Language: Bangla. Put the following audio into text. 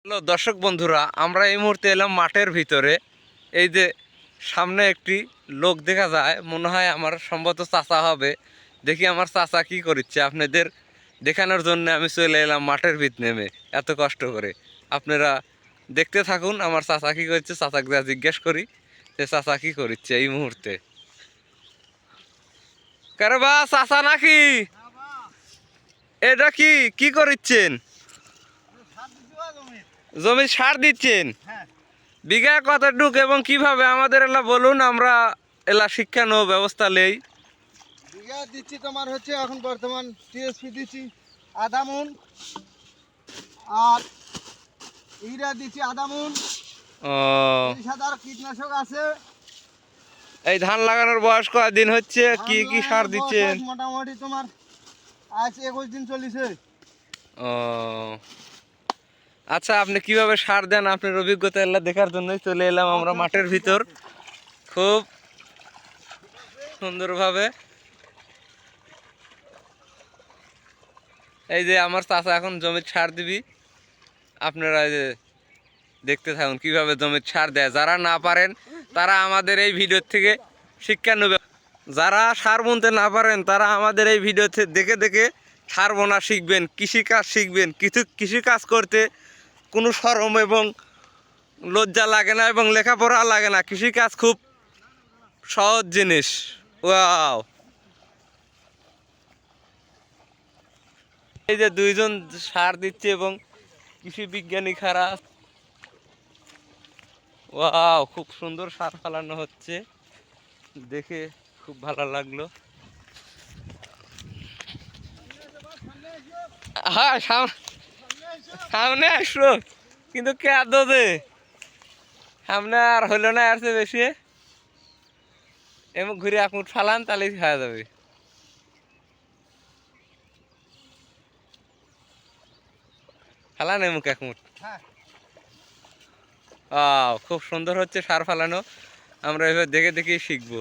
হ্যালো দর্শক বন্ধুরা, আমরা এই মুহূর্তে এলাম মাঠের ভিতরে। এই যে সামনে একটি লোক দেখা যায়, মনে হয় আমার সম্ভবত চাচা হবে। দেখি আমার চাচা কি করছে, আপনাদের দেখানোর জন্য আমি চলে এলাম মাঠের ভিতর নেমে এত কষ্ট করে। আপনারা দেখতে থাকুন আমার চাচা কি করছে। চাচাকে যা জিজ্ঞেস করি যে চাচা কি করছে এই মুহূর্তে। কারে বা চাচা নাকি এটা কি কি করছেন? জমি সার দিচ্ছেন? বিঘা কতটুক এবং কিভাবে আমাদের এলা বলুন, আমরা এলা শিক্ষা নেব ব্যবস্থা নেই। বিঘা দিচ্ছি তোমার হচ্ছে এখন বর্তমান টিএসপি দিচ্ছি আধা মন, আর ইউরিয়া দিচ্ছি আধা মন। ও, সাধারণ কীটনাশক আছে। এই ধান লাগানোর বয়স কয়দিন হচ্ছে? কি কি সার দিচ্ছেন? মোটামুটি তোমার আজ 21 দিন চলেছে। ও আচ্ছা, আপনি কিভাবে সার দেন আপনার অভিজ্ঞতা এলা দেখার জন্যই চলে এলাম আমরা মাঠের ভিতর খুব সুন্দরভাবে। এই যে আমার চাচা এখন জমির সার দিবি, আপনারা এই যে দেখতে থাকুন কিভাবে জমির সার দেয়। যারা না পারেন তারা আমাদের এই ভিডিও থেকে শিক্ষা নেবে। যারা সার বুনতে না পারেন তারা আমাদের এই ভিডিওতে দেখে দেখে সার বোনা শিখবেন, কৃষিকাজ শিখবেন। কিছু কৃষিকাজ করতে কোনো শরম এবং লজ্জা লাগে না এবং লেখাপড়া লাগে না। কৃষিকাজ খুব সহজ জিনিস। ওয়াও, এই যে দুইজন সার দিচ্ছে এবং কৃষি বিজ্ঞানী খারা। ওয়াও, খুব সুন্দর সার ফেলানো হচ্ছে, দেখে খুব ভালো লাগলো। হ্যাঁ, সামনে আসলো কিন্তু কে দে সামনে আর হইল না, আসছে বেশি। এমন ঘুরে এক মুঠ ফালান তাহলেই খাওয়া যাবে। ফালান এমুক এক মুঠ। খুব সুন্দর হচ্ছে সার ফালানো। আমরা এবার দেখে দেখেই শিখবো।